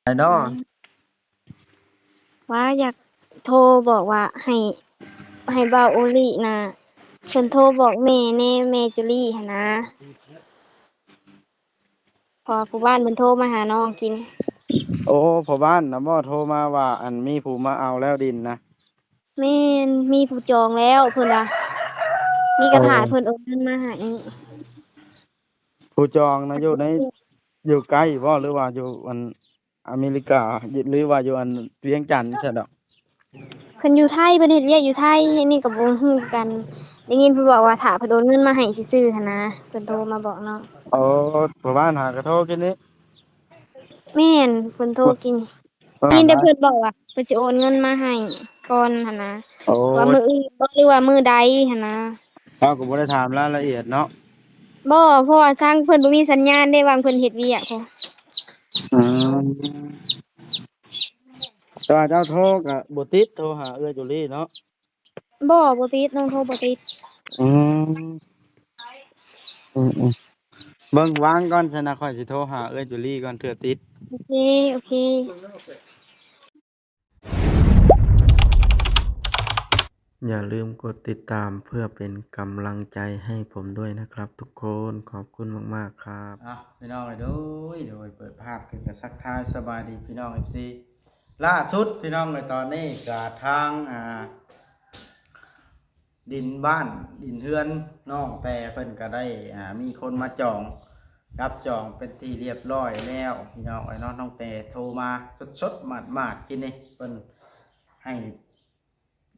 ไอ้เนาะอืมว่าอยากโทรบอกว่าให้เบาโอลินะเพิ่นโทรบอกแม่แน่แม่จุลีหั้นนะพอผู้บ้านเพิ่นโทรมาหาน้องกินโอ้พ่อบ้านนะบ่โทรมาว่าอันมีผู้มาเอาแล้วดินนะแม่นมีผู้จองแล้วเพิ่นว่ามีกโอ้ระถาเพิ่นโอนเงินมาให้ผู้จองนะอยู่ใกล้บ่หรือว่าอยู่อันอเมริกาหรือว่าอยู่อันเวียงจันทน์ใช่ดอกเพิ่นอยู่ไทยเพิ่นเฮ็ดเวียกอยู่ไทยอันนี้ก็บ่ฮู้กันได้ยินเพิ่นบอกว่าถ้าเพิ่นโอนเงินมาให้ซื่อๆหั้นนะเพิ่นโทรมาบอกน้องโอ้พ่อบ้านหากระโทรกินนี้แม่นเพิ่นโทรเพิ่นกินเพิ่นได้ยินแต่ได้เพิ่นบอกว่าเพิ่นสิโอนเงินมาให้ก่อนหั้นนะโอ้ว่ามื้ออื่นบ่หรือว่ามื้อใดหั้นนะ เราก็บ่ได้ถามรายละเอียดเนาะบ่เพราะว่าทางเพิ่นบ่มีสัญญาณได้วางเพิ่นเฮ็ดเวียกพู้นอืมแต่ว่าเจ้าโทรก็บ่ติดโทรหาเอื้อจุลีเนาะบ่ติดน้องโทรบ่ติดอืมอืมเบิ่งวางก่อนซะนะค่อยสิโทรหาเอื้อจุลีก่อนเทื่อติด โอเคโอเคอย่าลืมกดติดตามเพื่อเป็นกำลังใจให้ผมด้วยนะครับทุกคนขอบคุณมากๆครับพี่น้องเลยโดยเปิดภาพขึ้นกับสักทายสบายดีพี่น้องเอฟซีล่าสุดพี่น้องเลยตอนนี้กับทางดินบ้านดินเฮือนน้องแต่เพิ่นก็ได้มีคนมาจองรับจองเป็นที่เรียบร้อยแล้วพี่น้องไอ้น้องแต่โทรมาสดๆหมาดๆกินนี่เพิ่นให้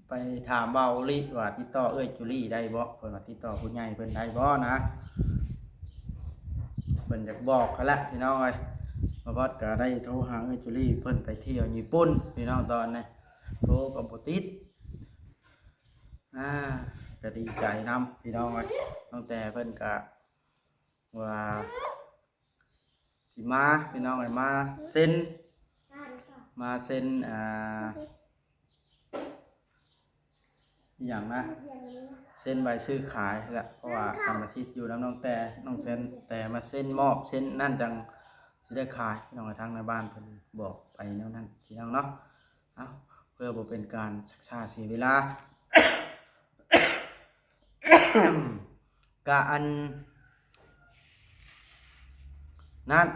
ไปถามเบาลิว่าติดต่อเอ้ยจุลี่ได้บ่เพิ่นว่าติดต่อผู้ใหญ่เพิ่นได้บ่นะเพิ่นอยากบอกกันละพี่น้องเอ้ยมาบอสก็ได้โทรหาเอ้ยจุลี่เพิ่นไปเที่ยวญี่ปุ่นพี่น้องตอนนี้โทรก็บ่ติดอ่าก็ดีใจนำพี่น้องเอ้ยตั้งแต่เพิ่นก็ว่าสิมาพี่น้องเอ้ยมาเซ็นอหย่างนะเส้นใบซื้อขายแหละเพราะว่าทำอาชีพอยู่น้องแต่น้องเส้นแต่มาเส้นมอบเส้นนั่นจังสิได้ขายพี่น้องทางในบ้านเพิ่นบอกไปแนวนั้นพี่น้องเนาะเอาเพื่อบ่เป็นการชักช้าเสียเวลา กะอันนั้น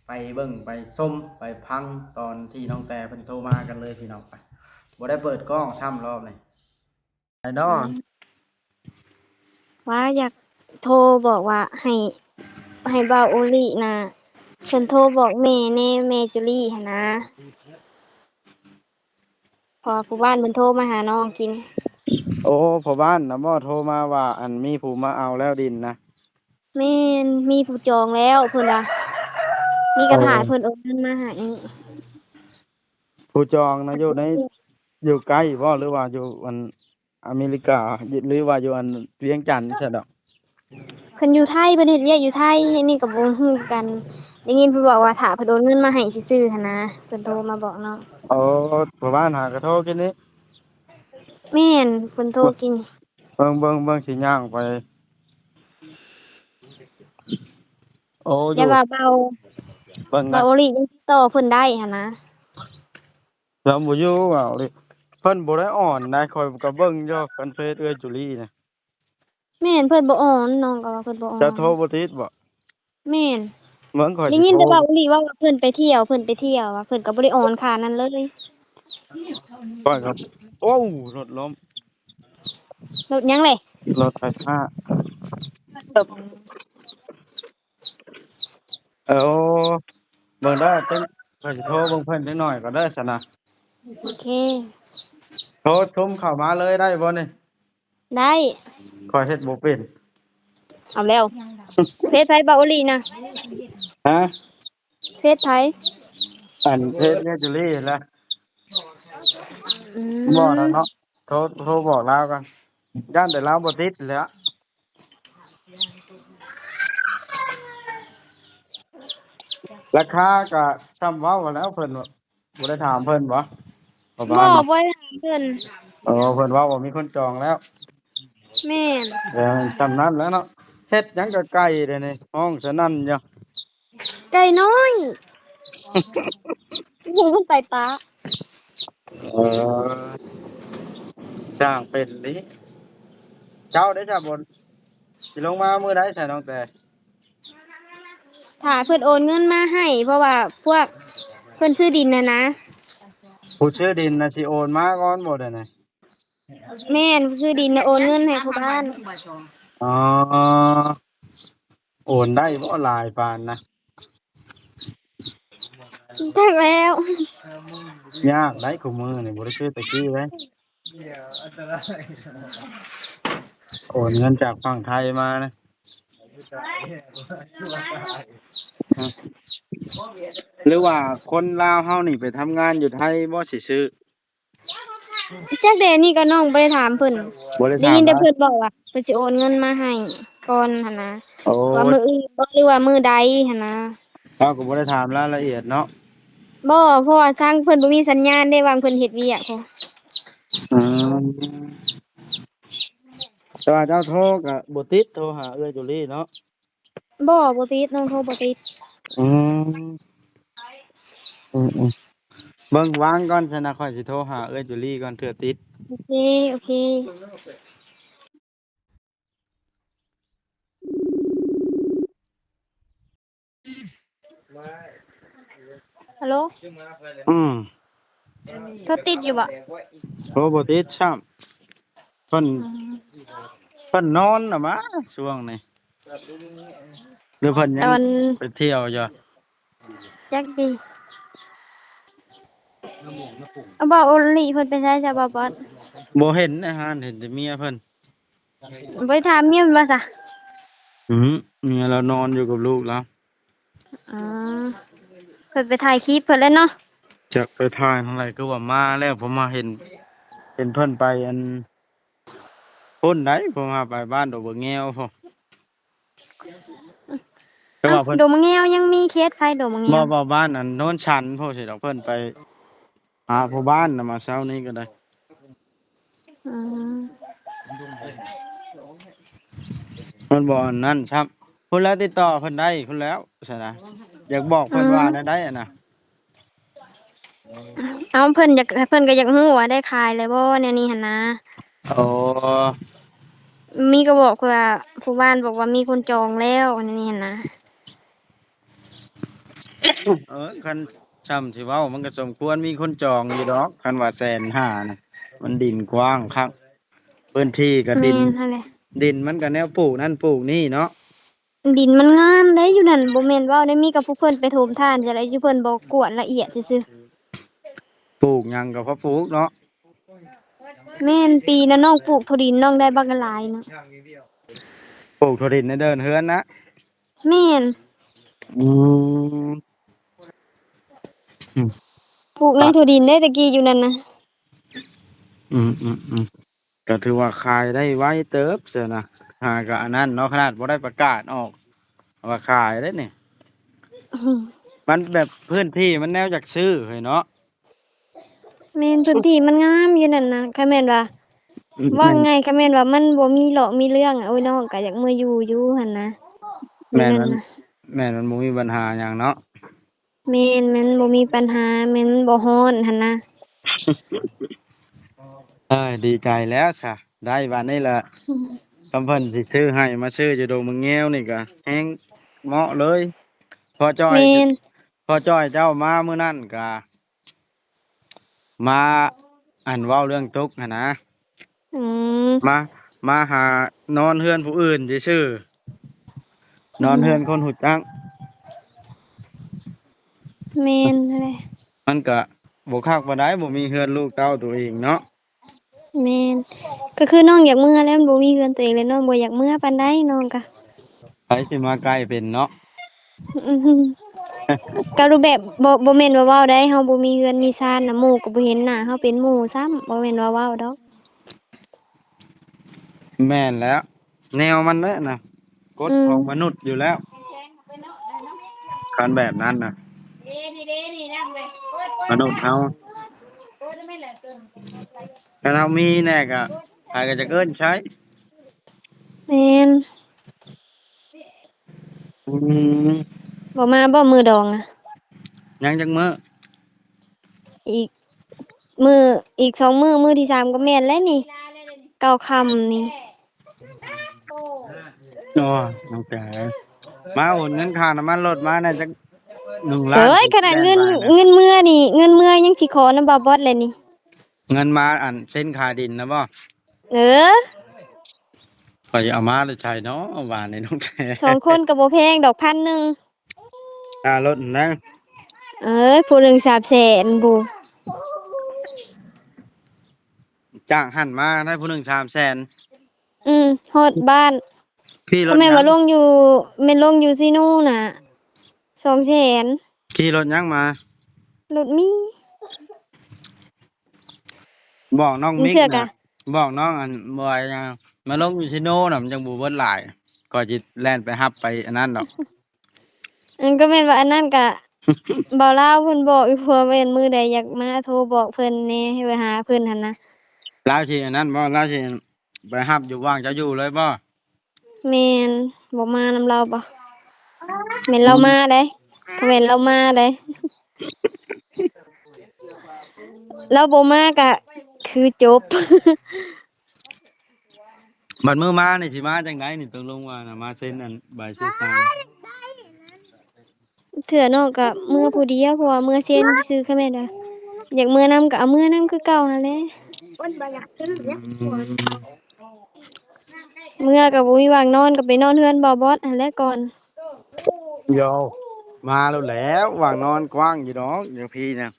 ไปเบิ่งไปส้มไปพังตอนที่น้องแต่เพิ่นโทรมากันเลยพี่น้องไปบ่ได้เปิดกล้องซ้ำรอบนี่ไอ้น้ออืมว่าอยากโทรบอกว่าให้เบาโอลินะเพิ่นโทรบอกแม่แน่แม่จุลีหั้นนะพอผู้บ้านเพิ่นโทรมาหาน้องกินโอ้พ่อบ้านนะบ่โทรมาว่าอันมีผู้มาเอาแล้วดินนะแม่นมีผู้จองแล้วเพิ่นว่ามีกโอ้ระถาเพิ่นโอนเงินมาให้ผู้จองนะอยู่ใกล้บ่หรือว่าอยู่อันอเมริกาหรือว่าอยู่อันเวียงจันทน์ใช่ดอกเพิ่นอยู่ไทยเพิ่นเฮ็ดเวียกอยู่ไทยอันนี้ก็บ่ฮู้กันได้ยินเพิ่นบอกว่าถ้าเพิ่นโอนเงินมาให้ซื่อๆหั้นนะเพิ่นโทรมาบอกน้องโอ้พ่อบ้านหากระโทรกินนี้แม่นเพิ่นโทรกินเบิ่งสิย่างไปโอ้อยู่อย่าว่าเบิ่งนะเบาโอลิยังติดต่อเพิ่นได้หั้นนะแล้วบ่อยู่เอาดิเพิ่นบ่ได้อ่อนนะข้อยก็เบิ่งอยู่เพิ่นเฟซเอื้อยจุลีนะแม่นเพิ่นบ่ออนน้องก็ว่าเพิ่นบ่ออนจะโทรบ่ติดบ่แม่นเบิ่งข้อยได้สิโทรยินแต่เบาโอลิว่าเพิ่นไปเที่ยวว่าเพิ่นก็บ่ได้ออนขนาดนั้นเลยข้อยครับโอ้รถล้มรถหยังแหละรถไฟฟ้าโอ้เบิ่งได้เพิ่นข้อยสิโทรเบิ่งเพิ่นจักหน่อยก็ได้ซั่นนะ โอเคโทรทุ่มเข้ามาเลยได้บ่นี่ได้ข้อยเฮ็ดบ่เป็นเอาแล้วเฟซไผเบาโอลินะฮะเฟซไผอันเพจเนี่ยจุลี่แหละอืบอกแล้วเนาะมโทรบอกลาวกันย่านแต่ลาวบ่ติดแหล้วราคาก็ซ้ำเว้ากันแล้วเพิ่นบ่ได้ถามเพิ่นบ่ประมาบ่ณน่ะบ่ได้ถามเพิ่นเพิ่นเว้าว่ามีคนจองแล้วแม่นจำนั้นแล้วเนาะเฮ็ดหยังก็ไกลเด้อนี่ห้องสนั่นอยู่ ไก่น้อยหมูมันไตปลาเออจ้างเป็นลิเจ้าได้จ้าบนสิลงมามื้อใดใส่น้องแต่ ถ้าเพิ่นโอนเงินมาให้เพราะว่าพวกเพิ่นซื้อดินน่ะนะผู้ชื่อดินน่ะสิโอนมาก่อนบ่ได้น่ะแม่นผู้ซื้อดินน่ะโอนเงินให้ผู้บ้าน อ๋อโอนได้บ่หลายปานนะจักแล้ว ยากได้คู่มือนี่บ่ได้คือแตะกี้เว้ยโอนเงินจากฝั่งไทยมานะหรือว่าคนลาวเฮานี่ไปทำงานอยู่ไทยบ่สิซื้อจักแดนี่ก็น้องบ่ได้ถามเพิ่นบ่ได้ได้ถามนะยินแต่เพิ่นบอกว่าเพิ่นสิโอนเงินมาให้ก่อนหั่นนะโอ้ว่ามื้ออื่นบ่หรือว่ามื้อใดหั่นนะเราก็บ่ได้ถามรายละเอียดเนาะบ่เพราะว่าทางเพิ่นบ่มีสัญญาณได้ว่าเพิ่นเฮ็ดเวียกพู้นอืมแต่ว่าเจ้าโทรก็บ่ติดโทรหาเอื้อยจุลีเนาะบ่ติดน้องโทรบ่ติดอืมอืมๆเบิ่งวางก่อนซะนะค่อยสิโทรหาเอื้อยจุลีก่อนเทื่อติดโอเคโอเคฮัลโหลอืมโทรติดอยู่บ่โทรบ่ติดซ้ำเพิ่นอืมเพิ่นนอนน่ะมาช่วงนี้หรือเพิ่นยังตอนไปเที่ยวอยู่จักดิเอาบ่โอหลีเพิ่นไปไสจ้ะบ่บอสบ่เห็นนะฮะเห็นแต่เมียเพิ่นบ่ได้ถามเมียเพิ่นว่าซะอือเมียเรานอนอยู่กับลูกแล้วอ๋อเพิ่นไปถ่ายคลิปเพิ่นแล้วเนาะจะไปถ่ายเท่าไหร่คือว่ามาแล้วผมมาเห็นเพิ่นไปอันพุ่นได้ผมมาไปบ้านดอกบัวแง้วพอแต่เอ้าว่าเพิ่นดงมะแงวยังมีเคสไผดงมะแงวบ่บ้านอันโน้นชันพอสิดอกเพิ่นไปหาผู้บ้านน่ะมาเช้านี้ก็ได้อืมเพิ่นบ่อันนั้นครับเพิ่นแล้วติดต่อเพิ่นได้เพิ่นแล้วซั่นนะอยากบอกอืเพิ่นว่าแนมวใดอะนะเอ้าเพิ่นอยากเพิ่นก็อยากรู้ว่าได้ขายแล้วบ่แนวนี้หั่นนะโอ้มีก็บอกว่าผู้บ้านบอกว่ามีคนจองแล้วอันนี้หั่นนะคันซ้ำสิเว้ามันก็สมควรมีคนจองอยู่ดอกคันว่า150,000น่ะมันดินกว้างคักพื้นที่ก็ดินแม่นหั่นแหละมันก็แนวปลูกนั่นปลูกนี่เนาะดินมันงามเด้อยู่นั่นบ่แม่นเว้าได้มีกับผู้เพิ่นไปถมทานจั่งใดอยู่เพิ่นบ่กวดละเอียดซื่อปลูกหยังก็พอปลูกเนาะๆแม่นปีนั้นน้องปลูกถั่วดินน้องได้บักหลายเนาะปลูกถั่วดินในเดินเฮือนนะแม่นอืมอืมปลูกในปะถั่วดินได้ตะกี้อยู่นั่นน่ะอืมก็ถือว่าขายได้ไวเติบเสียนะหาก็อันนั้นเนาะขนาดบ่ได้ประกาศออกว่าขายได้นี่อือมันแบบพื้นที่มันแนวจากซื้อเฮ้ยเนาะแม่นพื้นที่มันงามอยู่นั่นน่ะคันแม่นว่าว่าแม่นไงคันแม่นว่ามันบ่มีหรอกมีเรื่องอะโอ้ยน้องก็อยากมาอยู่หั่นนะอยู่แม่นมันนั่นน่ะบ่มีปัญหาหยังเนาะ แม่นมันบ่มีปัญหาแม่นบ่ร้อนหั่นนะ เอ้ยดีใจแล้วซะได้บัดนี้ล่ะอืมคำเพิ่นสิซื้อให้มาซื้ออยู่ดงมะแง้วนี่ก็แฮงเหมาะเลยพอจ้อยแม่นพอจ้อยเจ้ามามื้อนั้นก็มาอันเว้าเรื่องทุกข์หั้นนะอืมมาหานอนเฮือนผู้อื่นซื่อๆนอืมอนเฮือนคนหูจักแม่นนั่นแหละมันก็บ่คักปานใดบ่มีเฮือนลูกเต้าตัวเองเนาะแม่นก็คือน้องอยากเมื่อแล้วมันบ่มีเรือนตัวเองเลยน้องบ่อยากเมื่อปานใดน้องก็ไผสิมาใกล้เป็นเนาะ อือฮึก็รูปแบบบ่แม่นว่าเว้าได้เฮาบ่มีเรือนมีชานน่ะหมู่ก็บ่เห็นหน้าเฮาเป็นหมู่ซ้ำบ่แม่นว่าเว้าดอกแม่นแล้วแนวมันแหละนะกฎอืมของมนุษย์อยู่แล้วการแบบนั้นน่ะมนุษย์เฮาถ้าเรามีแน่ก็ใครก็จะเกินใช้แม่นอืม บ่มาบ่มือดองอะยังจักมื้ออีกมืออีก2 มื้อมื้อที่3ก็แม่นแล้วนี่เก้าค่ำนี่อ๋อน้องแต่มาโอนเงินค่าน้ำมันรถมาน่ะจัก1ล้านเฮ้ยขนาดเงินแล่นไปนะเงินเมื่อนี่เงินเมื่อยังสิขอนำบ่าวบอสเลยนี่เงินมาอันเส้นค่าดินนะบ่เออข่อยเอามาแล้วใช้เนาะว่านี่น้องแต่ 2คนก็บ่แพงดอก1,000ค่ารถนะเอ้ยผู้หนึ่ง300,000พู้จ้างหั่นมาได้ผู้หนึง300,000ฮอดบ้านขี่รถ้าแม่นถหยังว่าลงอยู่แม่นลงอยู่ซิโน่น่ะ200,000ขี่รถหยังมา รถมี บอกน้องมิกนะเทื่อกะบอกน้องอันบอยนะมาลงอยู่ที่โน่น่ะมันจังบ่เบิดหลายก็จิแล่นไปรับไปอันนั้นดอก อันก็แม่นว่าอันนั้นก็ บ่าวลาวเพิ่นบอกอยู่ว่าแม่นมื้อใดอยากมาโทรบอกเพิ่นแหน่ให้ไปหาเพิ่นหั่นนะลาวสิอันนั้นบ่ลาวสิไปรับอยู่ว่างจะอยู่เลยบ่แม่นบ่มานำเราบ่แม่นเรามาเด้ถ้าแม่นเรามาเด้เราบ่มาก็คือจบ บัดมื้อมานี่สิมาจังไดนี่ตกลงว่าน่ะมาเซ็นอันใบเซ็นตายเทื่อน้องก็เมื่อผู้เดียวเพราะว่าเมื่อเซ็นซื่อๆค่ะแม่นว่าอยากเมื่อนำก็เอาเมื่อนำคือเก่าหั่นแหละอืมเมื่อก็บ่มีว่างนอนก็ไปนอนเรือนบ่าวบอสหั่นแหละก่อนโยมาแล้วแหล้วว่างนอนกว้างอยู่ดอกเดี๋ยวพี่น่ะ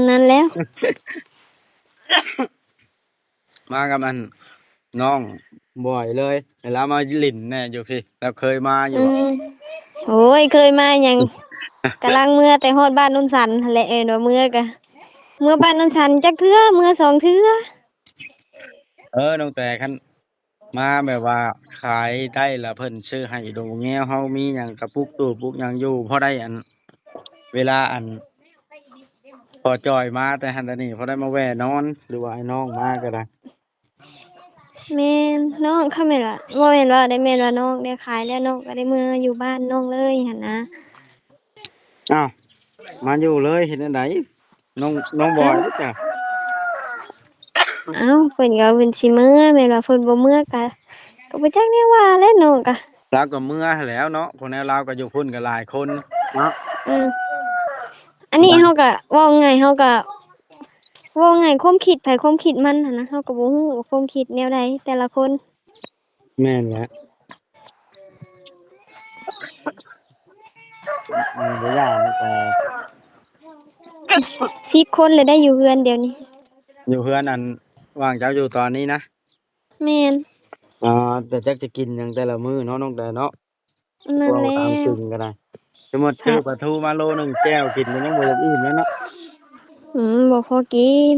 นั่นแล้ว มากับอันน้องบ่อยเลยเวลามาลิ้นแน่อยู่พี่แล้วเคยมาอยู่อืบ่ มโอ้ยเคยมาหยังกำลังเมื่อแต่ฮอดบ้านโนนสันหั่นแหละเอิ้นว่าเมื่อกะเมื่อบ้านโนนสันจักเทื่อเมื่อ2เทื่อน้องแต่คันมาแบบว่าขายได้ละเพิ่นซื้อให้ดอกแง้วเฮามีหยังกระปุกตู้ปุกหยังอยู่พอได้อันเวลาอันพอจอยมาแต่หันแต่นี่พอได้มาแว่นอนหรือว่าให้น้องมาก็ได้แม่นน้องเขาแม่นว่าบ่แม่นว่าได้แม่นว่าน้องได้ขายแล้วน้องก็ได้เมื่ออยู่บ้านน้องเลยหั่นนะอ้าวมาอยู่เลยเฮ็ดจั่งใดน้องบออ้าวยเด้อจ้ะอ้าวเพิ่นก็เพิ่นสิเมื่อแม่นว่าเพิ่นบ่เมื่อก็บ่จักแนวว่าแหล้วน้องก็ลาวก็เมื่อหั้นแหล้วเนาะคนแนวลาวก็อยู่พุ่นก็หลายคนเนาะอืมอันนี้บ้านเฮาก็เว้าง่ายเฮาก็เว้าง่ายความคิดไผความคิดมันหั่นนะเฮาก็บ่ฮู้ว่าความคิดแนวใดแต่ละคนแม่นแหละบ่ย่านแต่10คนเลยได้อยู่เรือนเดี๋ยวนี้อยู่เฮือนอันว่างเจ้าอยู่ตอนนี้นะแม่นอ่าแต่จักจะกินหยังแต่ละมื้อเนาะน้องแต่เนาะนั่นเว้าแหละตามจริงก็ได้สมมุติซื้อค่ะปลาทูมาโลหนึงแจ้วกินก็ยังบ่อยากอิ่มเลยเนาะ บ่พอกิน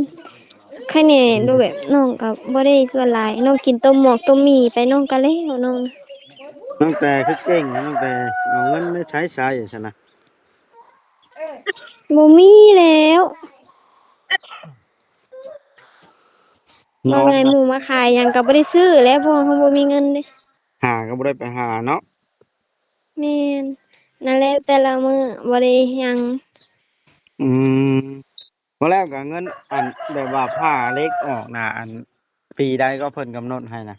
ใครแหน่รูปแบบน้องก็บ่ได้ส่วนหลายน้องกินต้มหมอกต้มหมี่ไปน้องก็แล้วน้องน้องแต่คือเก่งนะน้องแต่เอาเงินไม่ใช้ใช้ซะนะบ่มีแล้วว่าไงนอนก็หมู่มาขายหยังก็บ่ได้ซื้อแล้วเพราะว่าเราบ่มีเงินเด้หาก็บ่ได้ไปหาเนาะแม่นนั่นแหละแต่ละมื้อบ่ได้หยังอืมบ่แล้วก็เงินอันแบบว่าผ้าเล็กออกน่ะอันปีใดก็เพิ่นกำหนดให้นะ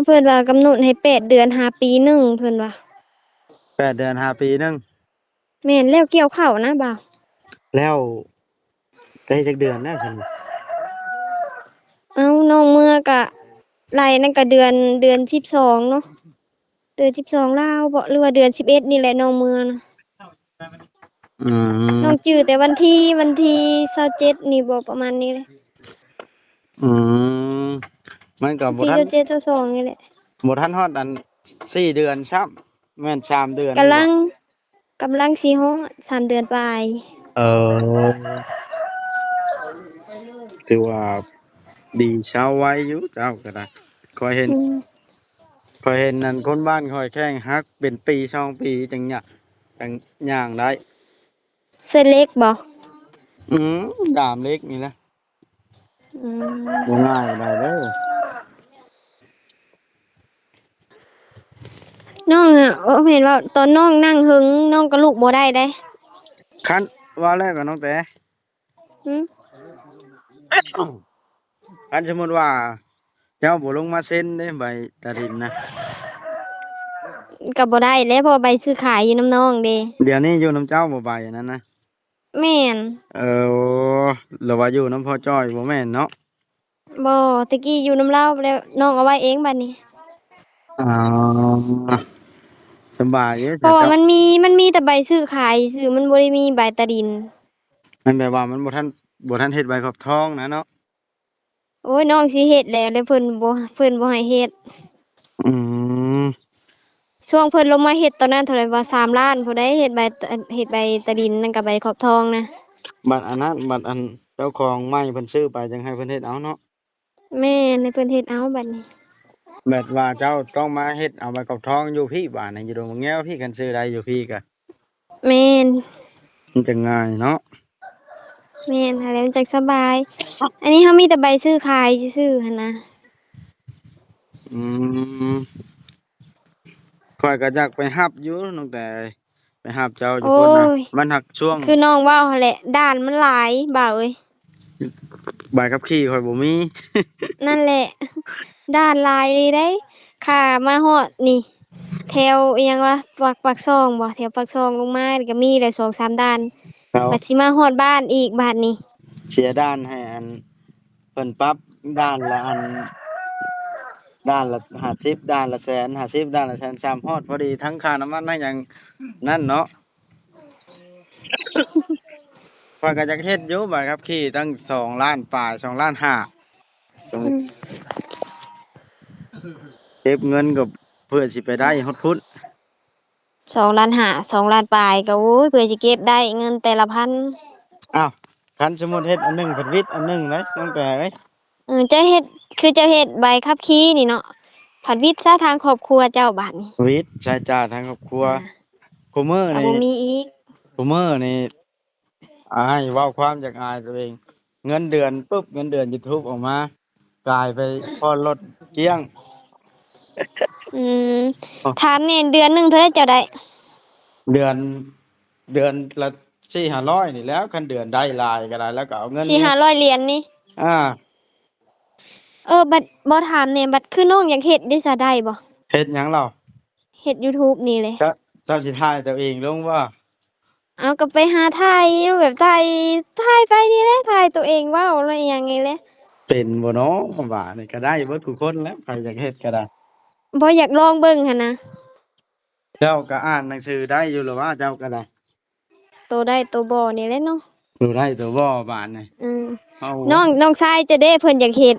เพิ่นว่ากำหนดให้8เดือนหาปีหนึ่งเพิ่นว่า8 เดือนหาปีหนึงแม่นแล้วเกี่ยวข้าวนะบ่าวแล้วได้จักเดือนแล้วซั่นนี่เอ้าน้องเมื่อก็ไล่นั่นก็เดือน12เนาะเดือน12ลาวบ่หรือว่าเดือน11นี่แหละน้องเมื่อนะ อืน้องมจื้อแต่วันที่27นี่บ่ประมาณนี้เลยอืมมันก็วันที่27 22นี่แหละบ่ทันฮอดอัน4 เดือนซ้ำแม่น3 เดือนนี่บ่กำลังกำลังสิฮอด3เดือนปลายเออถือว่าดีเช้าไว้อยู่เจ้าก็ได้ข้อยเห็น อืมข้อยเห็นนั่นคนบ้านข้อยแข่งฮักเป็นปี2 ปีจังหยะจังย่างได้เส้นเล็กบ่อืดามเล็กนี่แหละอืบ่มง่ายปานใดเด้อ น้องอะเห็นว่าตอนน้องนั่งหึงน้องก็ลุกบ่ได้เด้คันว่าแล้วก็น้องแต่ หึ คันสมมุติว่าเจ้าบ่ลงมาเซ็นเด้ใบตาดินนะก็บ่ได้แล้วเพราะใบซื้อขายอยู่น้ำน้องเด้เดี๋ยวนี้อยู่น้ำเจ้าบ่ใบอันนั้นนะแม่นเออหรือว่าอยู่น้ำพ่อจ้อยบ่แม่นเนาะบ่ตะกี้อยู่น้ำเล่าแล้วน้องเอาไว้เองบัดนี้อ๋อสบายอยู่เพราะว่าแต่เจ้ามันมีแต่ใบซื้อขายซื่อมันบ่ได้มีใบตะดินมันแบบว่ามันบ่ทันเฮ็ดใบขอบทองนะเนาะโอ้ยน้องสิเฮ็ดแล้วเพิ่นบ่ให้เฮ็ดอืมช่วงเพิ่นลงมาเฮ็ดตอนนั้นเท่าไหร่ว่า3 ล้านผู้ใดเฮ็ดใบตะดินนั่นกับใบขอบทองนะบัตรอันนั้นบัตรอันเจ้าของไม้เพิ่นซื้อไปจังให้เพิ่นเฮ็ดเอาเนาะแม่นให้เพิ่นเฮ็ดเอาบัดนี้แบบว่าเจ้าต้องมาเฮ็ดเอาใบขอบทองอยู่พี่บ้านน่ะอยู่ดงมะแง้วพี่กันซื้อได้อยู่พี่ก็แม่นมันจะง่ายเนาะแม่นหาแล้วมันจักสบายอันนี้เขามีแต่ใบซื้อขายซื่อๆหั่นนะอืมข้อยก็อยากไปรับอยู่น้องแต่ไปรับเจ้าอยู่โอ้พุ่นน่ะยมันหักช่วงคือน้องเว้าหั่นแหละด่านมันหลายบ่าวเอ้ยใบขับขี่ข้อยบ่มี นั่นแหละด่านหลายเลยได้ค่ามาฮอดนี่แถวอิหยังวะปากช่องบ่แถวปากช่องลงมานี่ก็มีเลย2-3ด่านเขาบัดสิมาฮอดบ้านอีกบัดนี้เสียด้านให้อันเพิ่นปรับด้านละอันด้านละ50ด้านละแสน50ด้านละแสน3ฮอดพอดีทั้งค่าน้ำมันทั้งหยังนั่นเนาะข้อยก็อยากเฮ็ดอยู่บัดขับขี่ตั้ง2,000,000ปลาย2,500,000ต้องอืมเก็บเงินก็เพื่อสิไปได้ฮอดพุ่น2,500,000 2,000,000ปลายก็โอ้ยเพื่อสิเก็บได้เงินแต่ละพันอ้าวคันสมมุติเฮ็ดอันหนึงเพิ่นวิทย์อันหนึงเลยน้องแต่เอ้ยเจ้าเฮ็ดคือเจ้าเฮ็ดใบขับขี่นี่เนาะผัดวิทย์ซะทางครอบครัวเจ้าบัดนี้วิทย์ใช้จ่ายทางครอบครัวน่ะคุมื้อก็นี่บ่มีอีกคุมื้อนี่อายเว้าความจากอายตัวเองเงินเดือนปุ๊บเงินเดือนยูทูบออกมากลายไปผ่อนรถเกลี้ยงอืมอ้อถามแหน่เดือนหนึ่งเท่าไรเจ้าได้เดือนเดือนละ400-500นี่แหล้วคันเดือนได้หลายก็ได้แล้วก็เอาเงินเนี่ย400-500 เหรียญนี่อาบัดบ่ถามแหน่บัดคือน้องอยากเฮ็ดได้ซะได้บ่เฮ็ดหยังเลาเฮ็ดยูทูบนี่แหละเจ้าเจ้าสิถ่ายตัวเองลงบ่เอาก็ไปหาถ่ายแบบถ่ายไปนี่แหละถ่ายตัวเองเว้าแล้วอิหยังนี่แหละเป็นบ่เนาะว่านี่ก็ได้เบิดทุกคนแหล้วใครอยากเฮ็ดก็ได้บ่อยากลองเบิ่งหันนะเจ้าก็อ่านหนังสือได้อยู่หรือว่าเจ้าก็ได้โตได้โตบ่นี่แหละเนาะอยู่ได้ตัวบ่บาดนี่อืมเอาน้องชายจะเด้เพิ่นอยากเฮ็ด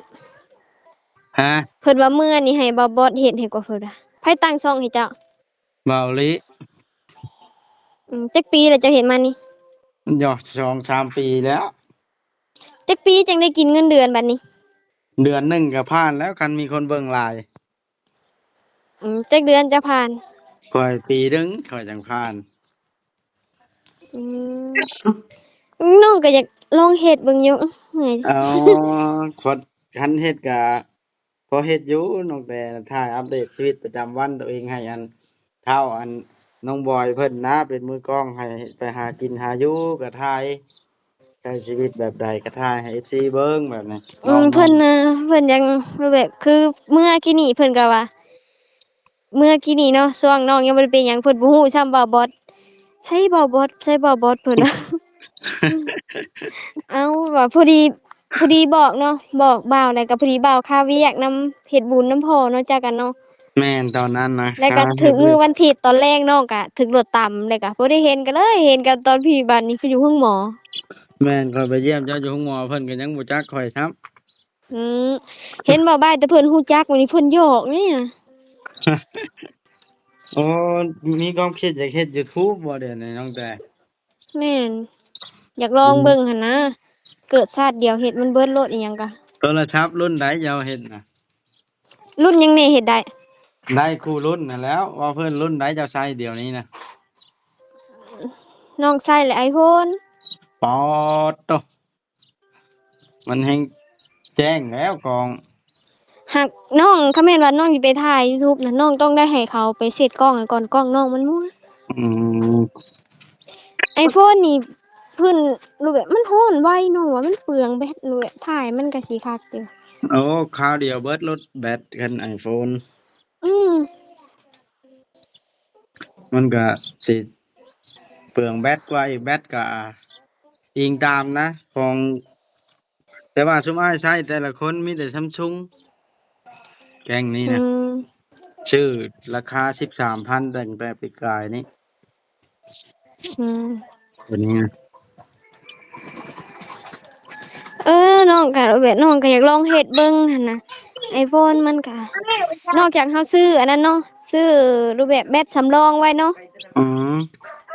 ฮะเพิ่นว่ามื้อนี้ให้บ่าวบอสเฮ็ดให้กว่าเพิ่นว่าไผตั้งช่องให้เจ้าเบาลิจักปีแล้วเจ้าเฮ็ดมานี่มันหยอด2-3ปีแล้ว จักปีจังได้กินเงินเดือนบัดนี้เดือนหนึ่งก็ผ่านแล้วคันมีคนเบิ่งหลายจักเดือนจะผ่านข่อยปีหนึ่งข่อยจังผ่านอืมน้องก็อยากลองเฮ็ดเบิ่งอยู่เมื่อยอ๋อคนคันเฮ็ดก็พอเฮ็ดอยู่น้องแต่ถ่ายอัปเดตชีวิตประจำวันตัวเองให้อันเท่าอันน้องบอยเพิ่นนะเป็นมือกล้องให้ไปหากินหาอยู่ก็ถ่ายใช้ชีวิตแบบใดก็ถ่ายให้ FC เบิ่งแบบนี้น้องเพิ่นน่ะเพิ่นยังแบบคือเมื่อกี้นี้เพิ่นก็ว่าเมื่อกี้นี้เนาะช่วงน้องยังบ่ได้เป็นหยังเพิ่นบ่ฮู้ซ้ำบ่าวบอสใช่บ่าวบอสใช่บ่าวบอสเพิ่นว่า อ้าวว่าพอดีบอกเนาะบอกบ่าวแล้วก็พอดีบ่าวค่าเวียกนำเฮ็ดบุญนำพ่อเนาะจักกันเนาะแม่นตอนนั้นนะแล้วค่าก็ถึงเฮ็ดเวียกมื้อวันอาทิตย์ตอนแรกน้องก็ถึกรถต่ำแล้วก็บ่ได้เห็นกันเลยเห็นกันตอนพี่บัดนี้คืออยู่ห้องหมอแม่นข่อยไปเยี่ยมเจ้าอยู่ห้องหมอเพิ่นก็ยังบ่จักข่อยซ้ำ อืมเห็นบ่บ่ายแต่เพิ่นฮู้จักวันนี้เพิ่นหยอกเนี่ย อ๋อมีความคิดอยากเฮ็ดยูทูบบ่เดี๋ยวนี้น้องแต่แม่นอยากลอืองเบิ่งมหั่นนะเกิดชาติเดียวเฮ็ดมันเบิดโลดอิหยังกะโทรศัพท์รุ่นใดเจ้าเฮ็ดน่ะรุ่นยังแหน่เฮ็ดได้ได้คู่รุ่นนั่นแหล้วว่าเพิ่นรุ่นใดเจ้าใช้เดี๋ยวนี้น่ะน้องใช้แหละ iPhone ป๊อดโตมันแฮ่งแจ้งแล้วกอง หากน้องคาแม่นว่าน้องสิไปถ่าย YouTube น่ะน้องต้องได้ให้เขาไปเซตกล้องให้ก่อนกล้องน้องมันมัว อืม iPhone นี่เพิ่นรูปแบบมันร้อนไวน้องว่ามันเปลืองแบตรูปแบบถ่ายมันก็สิคักอยู่โอ้คราวเดียวเบิดรถแบตคัน iPhone อืมมันก็สิเปลืองแบตกว่าอีกแบตก็อิงตามนะของแต่ว่าซุมอ้ายใช้แต่ละคนมีแต่ Samsung แก๊งนี้อืนะมชื่อราคา 13,000ตั้งแต่ปีกายนี้อืมตัวนี้นะน้องก็รูปแบบน้องก็อยากลองเฮ็ดเบิ่งหั่นน่ะ iPhone มันก็นอกจากเฮาซื้ออันนั้นเนาะซื้อรูปแบบแบตสำรองไว้เนาะอืม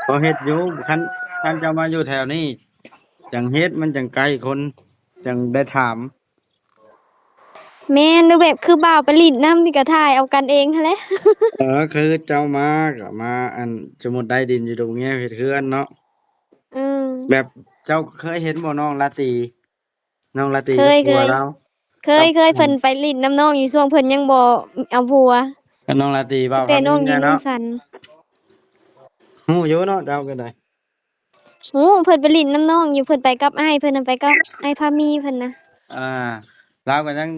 ก็เฮ็ดอยู่คันเจ้ามาอยู่แถวนี้จังเฮ็ดมันจังไกลคนจังได้ถาม แม่นรูปแบบคือบ่าวไปลิ้นนำนี่ก็ถ่ายเอากันเองหั้นแหละ คือเจ้ามาก็มาอันสมมุติได้ดินอยู่ตรงเนี้ยเฮ็ดเฮือนเนาะอืมแบบเจ้าเคยเห็นบ่น้องลาตรีน้องลาตรีเคกับยเคยผัวเราเคกับยเคยเพิ่นไปลิ้นน้ำน้องอยู่ช่วงเพิ่นยังบ่เอาผัวกับน้องลาตรีเว้าแต่น้องอยู่คำนี้นะเนาะเมืองสันฮู้อยู่เนาะเจ้าก็ได้โอ้เพิ่นไปลิ้นน้ำน้องอยู่เพิ่นไปกับอ้ายเพิ่นน่ะไปกับอ้ายพามีเพิ่นน่ะอ่าเราก็ยัง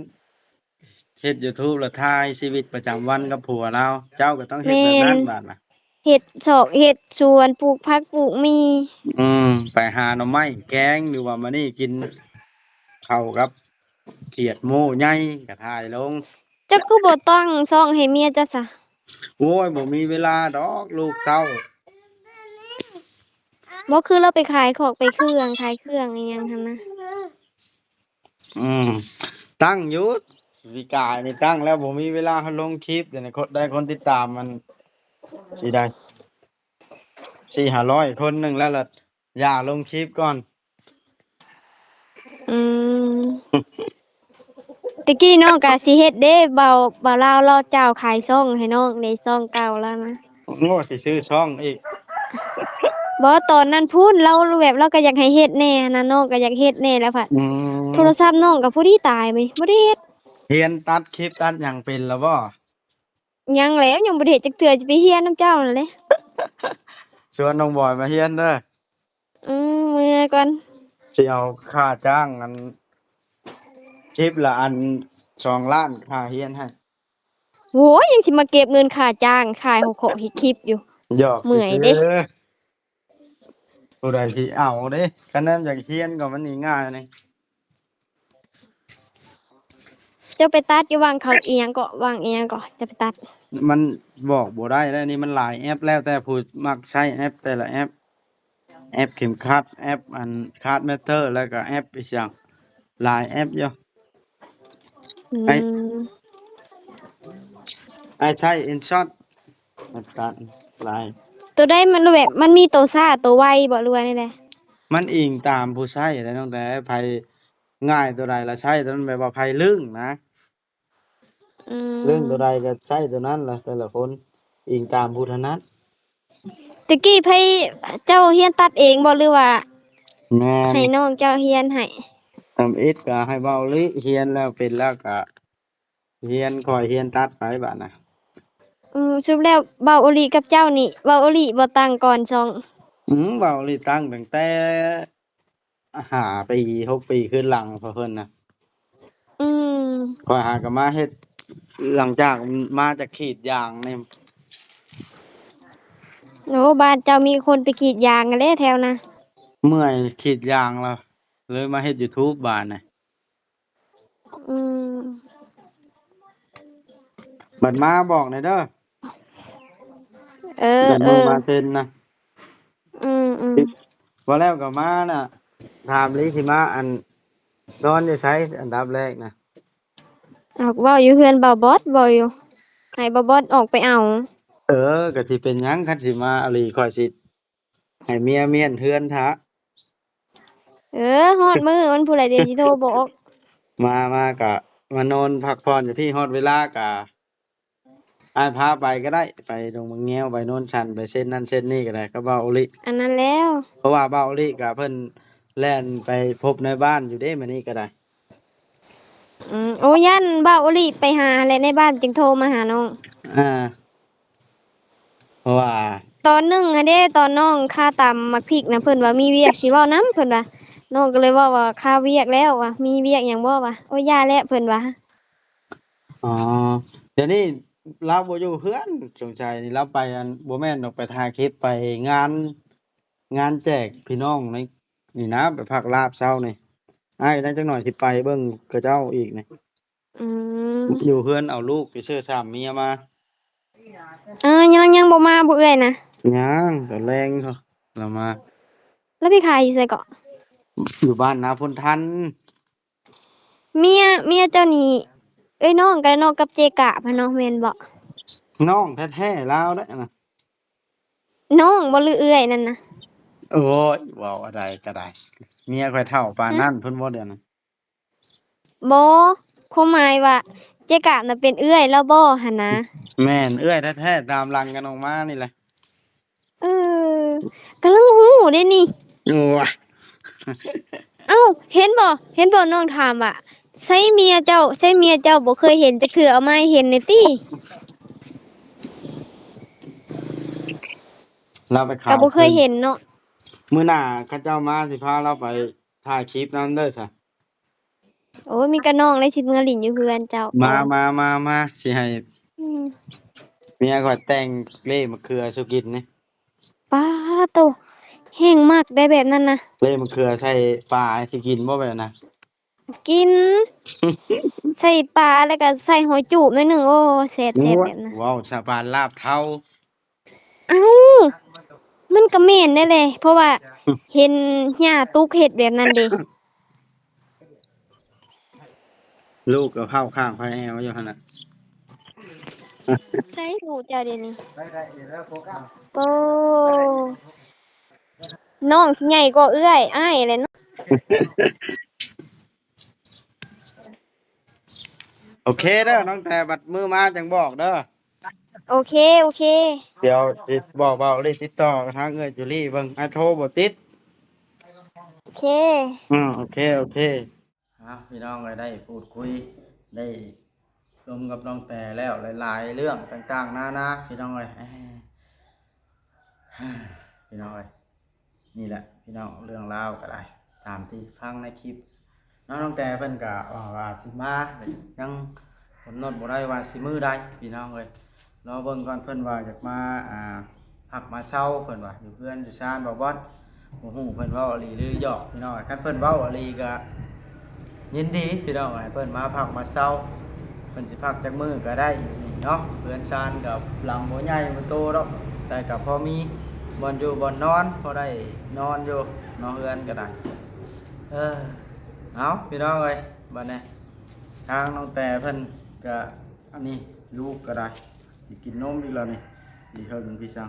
เฮ็ด YouTube แล้วถ่ายชีวิตประจำวันกับผัวเราเจ้าก็ต้องเฮ็ดแม่นแบบนั้นบาดน่ะเฮ็ดซอกเฮ็ดสวนปลูกผักปลูกมีอืมไปหาหน่อไม้แกงหรือว่ามานี่กินข้าวกับเขียดหมูใหญ่ก็ถ่ายลงเจ้าคือบ่ตั้งช่องให้เมียจ้ะซะโอ้ยบ่มีเวลาดอกลูกเต้า บ่คือเราไปขายของไปเครื่องขายเครื่องอีหยังหั่นนะอืมตั้งอยู่วิกายนี่ตั้งแล้วผมมีเวลาลงคลิปแต่ในคนได้คนติดตามมันสิได้400-500คนหนึ่งแล้วล่ะอย่าลงคลิปก่อน อืมตะกี้น้องก็สิเฮ็ดเด้เบาลาวรอเจ้าขายช่องให้น้องในช่องเก่าแล้วนะ โง่สิซื้อช่องอีกบ่ตอนนั้นพูดเราแบบเราก็อยากให้เฮ็ดแน่นะน้องก็อยากเฮ็ดแน่แล้วผัดอืโทรมศัพท์น้องก็ผู้ที่ตายไปบ่ได้เฮ็ดเฮียนตัดคลิปตัดอย่างเป็นแล้วบ่ ยังแล้วยังบ่ได้เฮ็ดจักเทื่อจะไปเฮียนนำเจ้านั่นแหละชวนน้องบอยมาเฮียนเด้อเมื่อก่อนสิเอาค่าจ้างอันคลิปละอัน2 ล้านค่าเฮียนให้โอ้ยยังสิมาเก็บเงินค่าจ้างค่าเฮาขอเฮ็ดคลิปอยู่หยอกเมื่อยซื่อเด้ๆผู้ใดสิเอาเด้คะแนนอยากเฮียนก็มันนี่ง่ายนี่ เจ้าไปตัดอยู่วางเขาอีหยังก็วางอีหยังก็จะไปตัดมันบอกบ่ได้แล้วนี่มันหลายแอปแล้วแต่ผู้มักใช้แอปแต่ละแอปแอปเข็มขัดแอปอันคาร์ดแมตเตอร์แล้วก็แอปอีกอย่างหลายแอปอยู่อืไอ้มไอ้ใช้ InShot มันตัดหลายตัวใดมันแบบมันมีตัวซ่าตัวไวบ่หรือว่าแนวใดมันอิงตามผู้ใช้แหละตั้งแต่ไผง่ายตัวใดละใช้ตัวนั้นแบบว่าไผลึงนะอืลึงมตัวใดก็ใช้ตัวนั้นล่ะแต่ละคนอิงตามผู้ถนัดตะกี้ไผเจ้าเฮียนตัดเองบ่หรือว่าแม่นให้น้องเจ้าเฮียนให้ทำอิฐก็ให้เบาลิเฮียนแล้วเป็นแล้วก็เฮียนคอยเฮียนตัดไปบัดน่ะ สรุปแล้วเบาโอหลีกับเจ้านี่เบาโอหลีบ่ต่างก่อนช่องเบาลีตั้งตั้งแต่5 ปี6 ปีขึ้นหลังพอเพิ่นนะอืมคอยหากันมาเฮ็ดหลังจากมาจากขีดยางเนี่ยโอ้บ้านเจ้ามีคนไปกรีดยางกันแล้วแถวนะเมื่อยขีดยางแล้วเลยมาเฮ็ด YouTube บาดน่ะอืมบัดมาบอกหน่อยเด้อเออเดี๋ยวเออมือมาเซ็นนะอืมบ่แล้วก็มาน่ะถามลิสิมาอันนอนอยู่ไสอันดับแรกน่ะเอาเว้าอยู่เฮือนเบาบอสบ่อยู่ให้เบาบอสออกไปเอาก็สิเป็นหยังคันสิมาอะลีข้อยสิให้เมียเมียนเฮือนท้าฮอดมื้อมันผู้ใดเดี๋ยวสิโทรบอกมาก็มานอนพักผ่อนอยู่พี่ฮอดเวลาก็อ้ายพาไปก็ได้ไปดงมะแง้วไปโน่นชันไปเส้นนั้นเส้นนี้ก็ได้ก็เว้าอิ อันนั้นแล้วเพราะว่าเบาอีหลีก็เพิ่นแล่นไปพบในบ้านอยู่เด้มื้อนี้ก็ได้ โอ้ยันบ่าวโอลีไปหาและในบ้านจึงโทรมาหาน้องอ่าเพราะว่าตอนหนึ่งอะเด้ตอนน้องค่าตำมักพริกนะเพิ่นว่ามีเวียกสิเว้านำเพิ่นว่าน้องก็เลยเว้าว่าค่าเวียกแล้วว่ะมีเวียกหยังบ่วะโอ้ยย่าแล้วเพิ่นว่าอ๋อเดี๋ยวนี้เราบ่อยู่เฮือนสงสัยนี่เราไปอันบ่แม่นออกไปถ่ายคลิปไปงานงานแจกพี่น้องในนี่นะไปภาคลาบเช้านี่อ้ายได้จักหน่อยสิไปเบิ่งกับเจ้าอีกนี่อืมอยู่เฮือนเอาลูกไปเสื้อสามเมียมายังบ่มาบ่เอื้อยนะยังตอนแรงเขาเรามาแล้วพี่ขายอยู่ไสเกาะอยู่บ้านนาพลทันเมียเจ้านี่เอ้ยน้องกันน้องกับเจกะพะเนาะแม่นบ่น้องแท้ๆลาวได้อนะน้องบ่หรือเอื้อยนั่นน่ะโอ้ยเว้าอะไรก็ได้เมียค่อยเฒ่าปานฮะนั้นเพิ่นบ่เดี๋ยวนั้น บ่ความหมายว่าเจกะน่ะเป็นเอื้อยแล้วบ่หั่นนะแม่นเอื้อยแท้ๆตามหลังกันออกมานี่แหละเออกำลังฮู้เด้นี่ โอ้ย เอ้าเห็นบ่น้องถามว่าใช่เมียเจ้าบ่เคยเห็นจักเทื่อเอามาให้เห็นนี่ติเราไปก็ข่าวบ่เคยเพิ่นเห็นเนาะมื้อหน้าเขาเจ้ามาสิพาเราไปถ่ายคลิปนั้นเด้อซะโอ้ยมีแต่น้องเลยสิเมื่อลิ้นอยู่เฮือนเจ้าก่อนมาสิให้อืมเมียข่อยแต่งเล่มะเขือสุกินนี่ป๊าโตแห้งมากได้แบบนั้นนะเล่มะเขือใส่ปลาให้สิกินบ่แบบนั้น กินใส่ปลาแล้วก็ใส่หอยจูบหน่อยหนึงโอ้แซ่บๆโอ้ยแบบนั้นว้าวสาบานลาบเทา เอ้ามันก็แม่นได้แหละเพราะว่าเห็นย่าตุ๊กเฮ็ดแบบนั้นเด้ ลูกก็เข้าข้างพระแอวอยู่หั่นน่ะ ใส่หูเจ้าเดี๋ยวนี้โอ้น้องสิใหญ่กว่าเอื้อยอ้ายแหละเนาะ โอเคเด้อน้องแต่บัดมือมาจังบอกเด้อโอเคโอเคเดี๋ยวสิบอกเบาเลยติดต่อกับทางเอ้ยจุลี่เบิ่งโทรบ่ติดโอเคโอเคโอเคพี่น้องก็ได้พูดคุยได้รวมกับน้องแต่แล้วหลายๆเรื่องต่างๆนาพี่น้องเอ้ยพี่น้องเอ้ยนี่แหละพี่น้องเรื่องราวก็ได้ตามที่ฟังในคลิปน้องแต่เพิ่นก็ว่าสิมายังกำหนดบ่ได้ว่าสิมื้อใดพี่น้องเอ้ยรอเบิ่งก่อนเพิ่นว่าอยากมาพักมาเช้าเพิ่นว่าอยู่เพื่อนอยู่ชานบ่บ่ฮู้เพิ่นเว้าอีหลีหรือหยอกพี่น้องคันเพิ่นเว้าอีหลีก็ยินดีพี่น้องให้เพิ่นมาพักมาเช้าเพิ่นสิพักจักมื้อก็ได้นี่เนาะเพื่อนชานกับหลังบ่ใหญ่บ่โตดอกแต่ก็พอมีบ่อนอยู่บ่อนนอนพอได้นอนอยู่นอนเฮือนก็ได้เอาพี่น้องเอ้ยบัดนี้ทางน้องแต่เพิ่นก็อันนี้ลูกก็ได้สิกินนมอีกแล้วนี่สิเฮิงพี่ซัง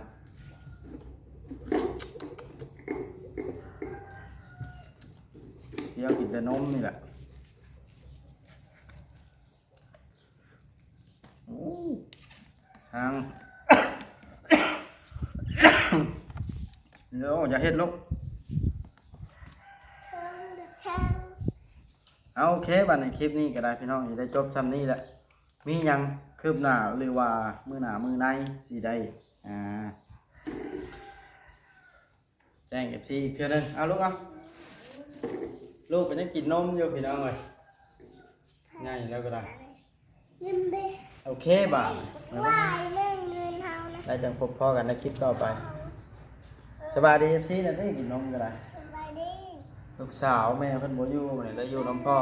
เดี๋ยวกินแต่นมนี่แหละโอ้ทาง เดี๋ยวอย่าเฮ็ดลูกเอาโอเคบัดในคลิปนี้ก็ได้พี่น้องสิได้จบซ้ำนี้แหละมีหยังคืบหน้าหรือว่ามื้อหน้ามื้อในสิได้แจ้ง FC อีกเทื่อนึงเอาลูกเอาลูกก็ยังกินนมอยู่พี่น้องเอ้ยง่ายแล้วก็ได้โอเคบ่าได้จังพบพ่อกันในคลิปต่อไปสบายดี FC นั่นได้กินนมก็ได้ลูกสาวแม่เพิ่นบ่อยู่มื้อนี้ได้อยู่นำพ่อ